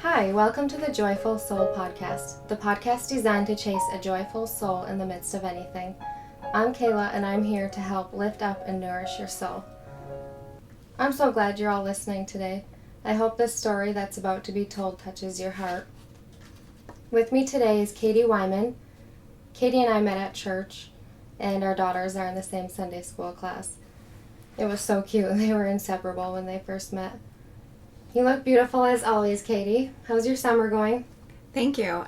Hi, welcome to the Joyful Soul Podcast, the podcast designed to chase a joyful soul in the midst of anything. I'm Kayla, and I'm here to help lift up and nourish your soul. I'm so glad you're all listening today. I hope this story that's about to be told touches your heart. With me today is Katie Wyman. Katie and I met at church, and our daughters are in the same Sunday school class. It was so cute. They were inseparable when they first met. You look beautiful as always, Katie. How's your summer going? Thank you.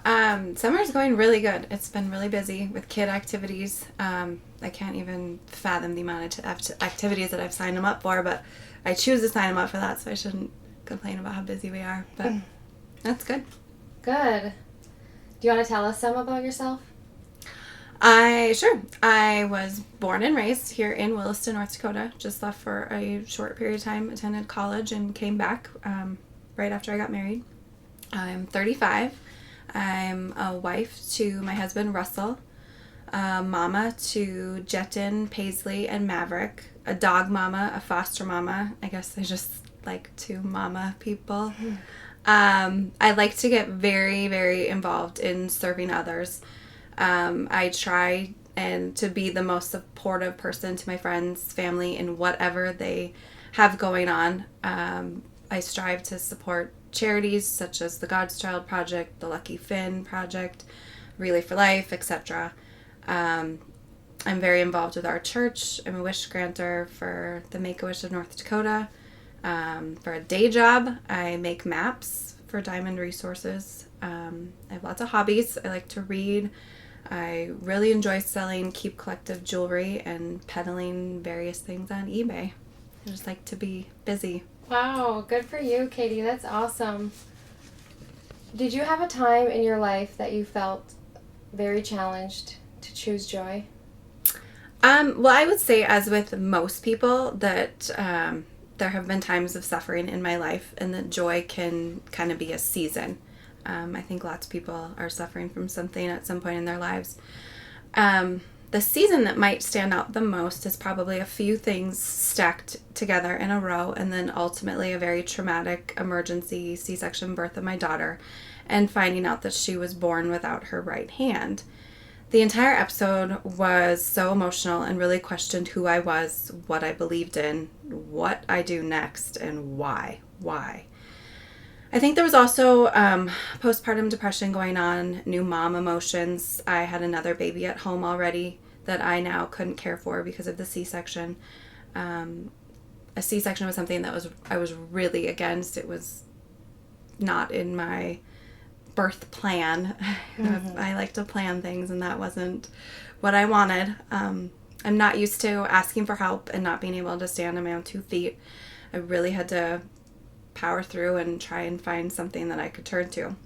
Summer's going really good. It's been really busy with kid activities. I can't even fathom the amount of activities that I've signed them up for, but I choose to sign them up for that, so I shouldn't complain about how busy we are. But that's good. Good. Do you want to tell us some about yourself? Sure. I was born and raised here in Williston, North Dakota. Just left for a short period of time, attended college, and came back right after I got married. I'm 35. I'm a wife to my husband, Russell, a mama to Jetton, Paisley, and Maverick, a dog mama, a foster mama. I guess I just like to mama people. I like to get very, very involved in serving others. I try to be the most supportive person to my friends, family, in whatever they have going on. I strive to support charities such as the God's Child Project, the Lucky Finn Project, Relay for Life, etc. I'm very involved with our church. I'm a wish granter for the Make-A-Wish of North Dakota. For a day job, I make maps for Diamond Resources. I have lots of hobbies. I like to read. I really enjoy selling Keep Collective jewelry and peddling various things on eBay. I just like to be busy. Wow, good for you, Katie. That's awesome. Did you have a time in your life that you felt very challenged to choose joy? Well, I would say, as with most people, that there have been times of suffering in my life, and that joy can kind of be a season. I think lots of people are suffering from something at some point in their lives. The season that might stand out the most is probably a few things stacked together in a row, and then ultimately a very traumatic emergency C-section birth of my daughter, and finding out that she was born without her right hand. The entire episode was so emotional and really questioned who I was, what I believed in, what I do next, and why. I think there was also postpartum depression going on, new mom emotions. I had another baby at home already that I now couldn't care for because of the C-section. A C-section was something that I was really against. It was not in my birth plan. Mm-hmm. I like to plan things, and that wasn't what I wanted. I'm not used to asking for help and not being able to stand on my own 2 feet. I really had to power through and try and find something that I could turn to.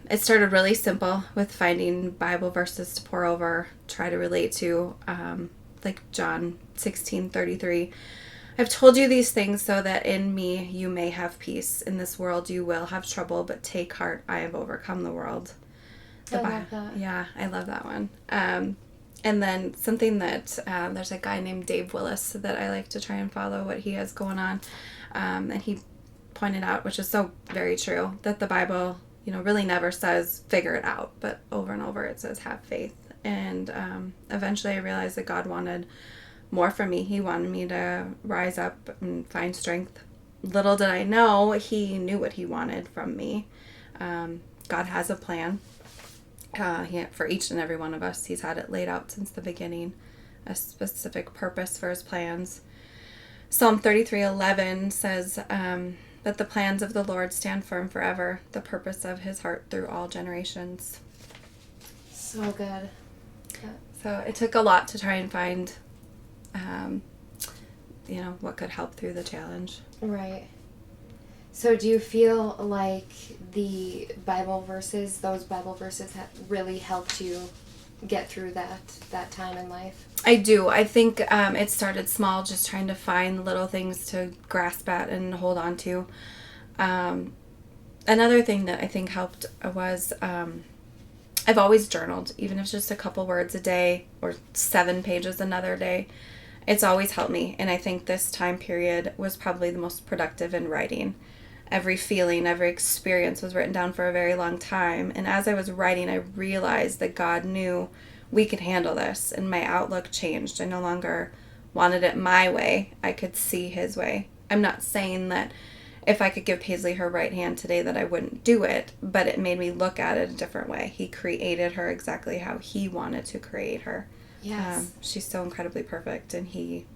It started really simple with finding Bible verses to pour over, try to relate to, like John 16:33. I've told you these things so that in me you may have peace. In this world you will have trouble, but take heart, I have overcome the world. I love that. Yeah, I love that one. And then something that there's a guy named Dave Willis that I like to try and follow what he has going on. And he pointed out, which is so very true, that the Bible, really never says figure it out, but over and over it says have faith. And eventually I realized that God wanted more from me. He wanted me to rise up and find strength. Little did I know, he knew what he wanted from me. God has a plan. For each and every one of us. He's had it laid out since the beginning, a specific purpose for his plans. Psalm 33:11 says that the plans of the Lord stand firm forever, the purpose of his heart through all generations. So good. Yeah. So it took a lot to try and find, what could help through the challenge. Right. So do you feel like those Bible verses have really helped you get through that time in life? I do. I think it started small, just trying to find little things to grasp at and hold on to. Another thing that I think helped was I've always journaled, even if it's just a couple words a day or 7 pages another day. It's always helped me, and I think this time period was probably the most productive in writing. every feeling, every experience was written down for a very long time. And as I was writing, I realized that God knew we could handle this, and my outlook changed. I no longer wanted it my way. I could see his way. I'm not saying that if I could give Paisley her right hand today that I wouldn't do it, but it made me look at it a different way. He created her exactly how he wanted to create her. Yes. She's so incredibly perfect, and he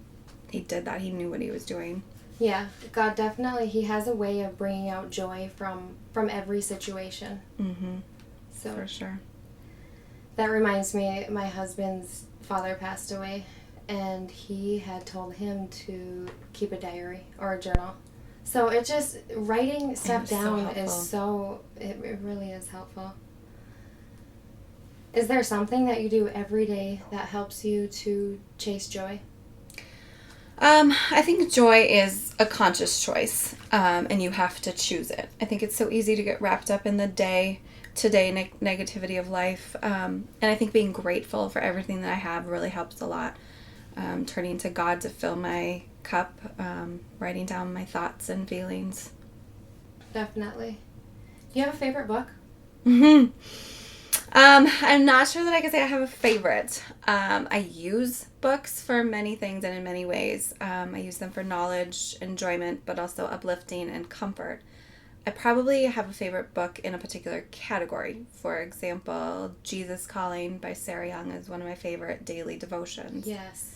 did that. He knew what he was doing. Yeah, God definitely, he has a way of bringing out joy from every situation. Mm-hmm. So for sure. That reminds me, my husband's father passed away, and he had told him to keep a diary or a journal. So it just, writing stuff down is so, it really is helpful. Is there something that you do every day that helps you to chase joy? I think joy is a conscious choice, and you have to choose it. I think it's so easy to get wrapped up in the day-to-day negativity of life, and I think being grateful for everything that I have really helps a lot. Turning to God to fill my cup, writing down my thoughts and feelings. Definitely. Do you have a favorite book? Mm-hmm. I'm not sure that I can say I have a favorite. I use books for many things and in many ways. I use them for knowledge, enjoyment, but also uplifting and comfort. I probably have a favorite book in a particular category. For example, Jesus Calling by Sarah Young is one of my favorite daily devotions. Yes.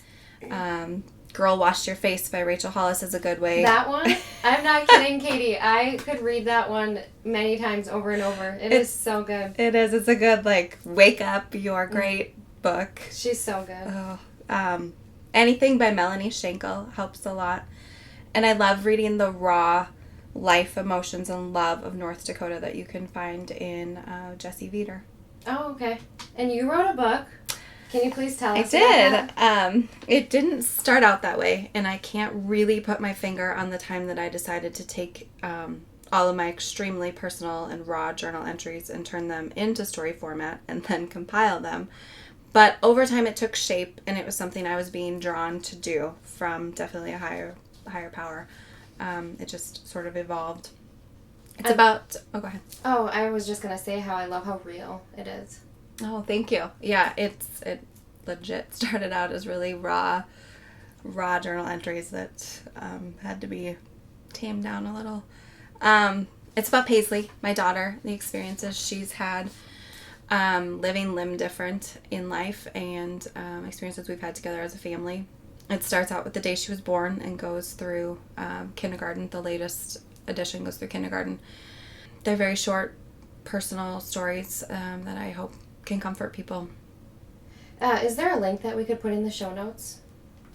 Girl Wash Your Face by Rachel Hollis is a good way. That one? I'm not kidding, Katie. I could read that one many times over and over. It is so good. It is. It's a good, wake up, you're great book. She's so good. Oh, anything by Melanie Schenkel helps a lot. And I love reading the raw life, emotions, and love of North Dakota that you can find in Jesse Veeder. Oh, okay. And you wrote a book. Can you please tell us? I did. It didn't start out that way, and I can't really put my finger on the time that I decided to take all of my extremely personal and raw journal entries and turn them into story format and then compile them. But over time it took shape, and it was something I was being drawn to do from definitely a higher power. It just sort of evolved. It's about... Oh, go ahead. Oh, I was just going to say how I love how real it is. Oh, thank you. Yeah, it legit started out as really raw journal entries that had to be tamed down a little. It's about Paisley, my daughter, the experiences she's had living limb different in life, and experiences we've had together as a family. It starts out with the day she was born and goes through kindergarten. The latest edition goes through kindergarten. They're very short, personal stories that I hope can comfort people. Is there a link that we could put in the show notes?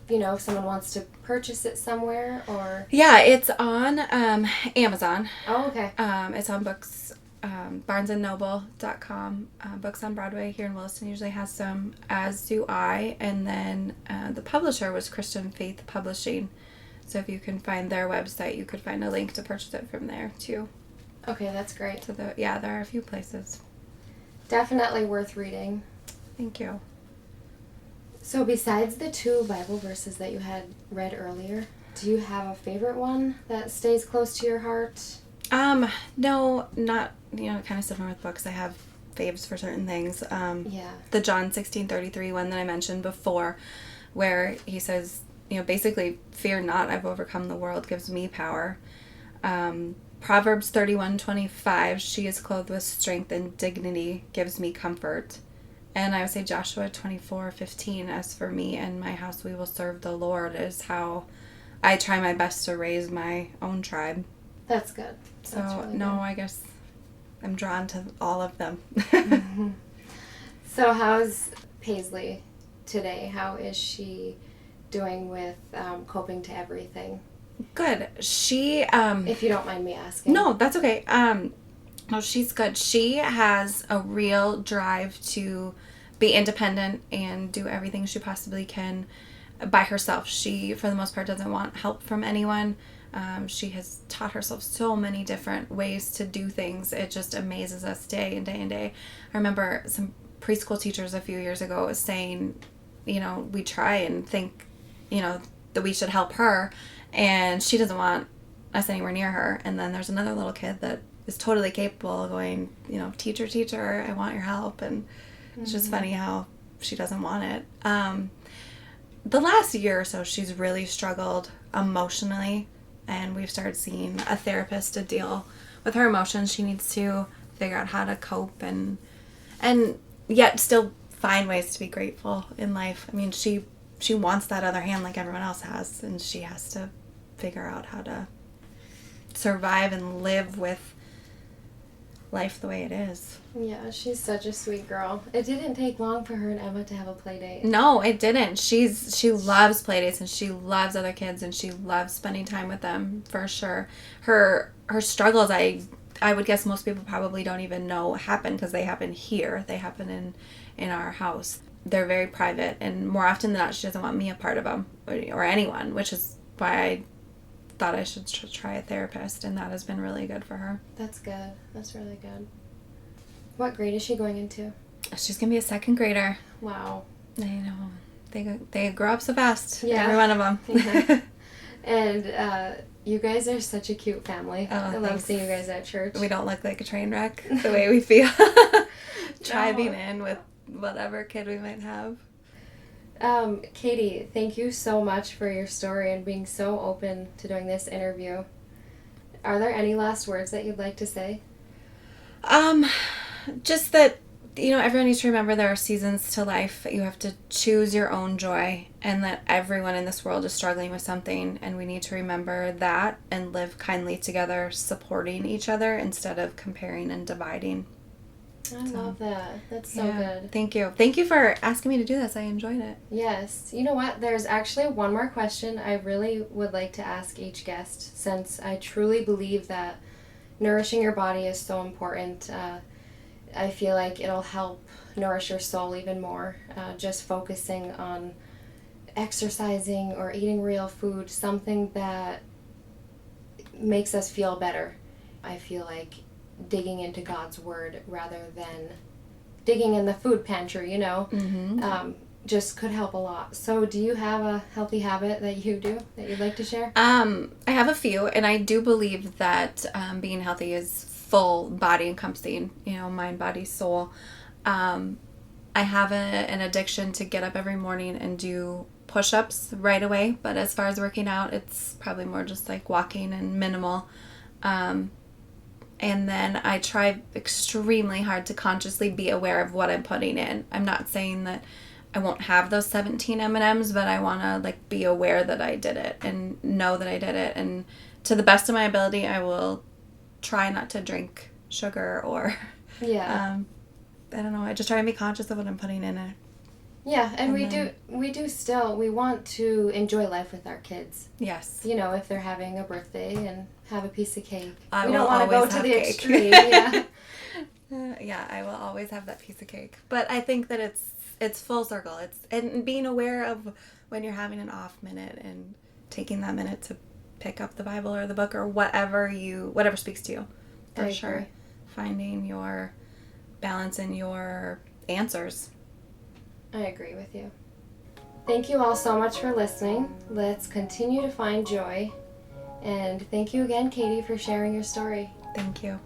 If someone wants to purchase it somewhere, or... Yeah, it's on Amazon. Oh, okay. It's on books, barnesandnoble.com. Books on Broadway here in Williston usually has some, as do I. And then the publisher was Christian Faith Publishing. So if you can find their website, you could find a link to purchase it from there, too. Okay, that's great. So there are a few places. Definitely worth reading. Thank you. So besides the 2 Bible verses that you had read earlier, do you have a favorite one that stays close to your heart? No, not, kind of similar with books. I have faves for certain things. Yeah. The John 16:33 one that I mentioned before, where he says, basically, fear not, I've overcome the world, gives me power. Proverbs 31:25, she is clothed with strength and dignity, gives me comfort. And I would say Joshua 24:15, as for me and my house, we will serve the Lord, is how I try my best to raise my own tribe. That's good. That's so, really no, good. I guess I'm drawn to all of them. Mm-hmm. So how's Paisley today? How is she doing with coping to everything? Good. She, if you don't mind me asking. No, that's okay. No, she's good. She has a real drive to be independent and do everything she possibly can by herself. She, for the most part, doesn't want help from anyone. She has taught herself so many different ways to do things. It just amazes us day and day and day. I remember some preschool teachers a few years ago saying, we try and think, that we should help her, and she doesn't want us anywhere near her. And then there's another little kid that is totally capable of going, teacher, teacher, I want your help. And it's just funny how she doesn't want it. The last year or so, she's really struggled emotionally, and we've started seeing a therapist to deal with her emotions. She needs to figure out how to cope and yet still find ways to be grateful in life. I mean, she wants that other hand like everyone else has, and she has to figure out how to survive and live with life the way it is. Yeah, she's such a sweet girl. It didn't take long for her and Emma to have a play date. No, it didn't. She loves play dates, and she loves other kids, and she loves spending time with them, for sure. Her struggles, I would guess most people probably don't even know happen, because they happen here. They happen in our house. They're very private, and more often than not, she doesn't want me a part of them, or anyone, which is why I thought I should try a therapist, and that has been really good for her. That's good. That's really good. What grade is she going into? She's going to be a second grader. Wow. I know. They grow up so fast. Yeah. Every one of them. Yeah. And you guys are such a cute family. Oh, I love seeing you guys at church. We don't look like a train wreck the way we feel. Driving in with whatever kid we might have. Katie, thank you so much for your story and being so open to doing this interview. Are there any last words that you'd like to say? Just that, everyone needs to remember there are seasons to life. You have to choose your own joy, and that everyone in this world is struggling with something, and we need to remember that and live kindly together, supporting each other instead of comparing and dividing. I love that. That's so good. Thank you. Thank you for asking me to do this. I enjoyed it. Yes. You know what? There's actually one more question I really would like to ask each guest, since I truly believe that nourishing your body is so important. I feel like it'll help nourish your soul even more. Just focusing on exercising or eating real food, something that makes us feel better. I feel like digging into God's word rather than digging in the food pantry, just could help a lot. So do you have a healthy habit that you do that you'd like to share? I have a few, and I do believe that being healthy is full body encompassing, mind, body, soul. I have an addiction to get up every morning and do push-ups right away, but as far as working out, it's probably more just like walking and minimal. And then I try extremely hard to consciously be aware of what I'm putting in. I'm not saying that I won't have those 17 M&Ms, but I want to be aware that I did it and know that I did it. And to the best of my ability, I will try not to drink sugar or, I don't know. I just try and be conscious of what I'm putting in it. Yeah, and we want to enjoy life with our kids. Yes. If they're having a birthday and have a piece of cake. We don't want to go to the extreme. Yeah, I will always have that piece of cake. But I think that it's full circle. And being aware of when you're having an off minute and taking that minute to pick up the Bible or the book or whatever speaks to you. For sure. Finding your balance and your answers. I agree with you. Thank you all so much for listening. Let's continue to find joy. And thank you again, Katie, for sharing your story. Thank you.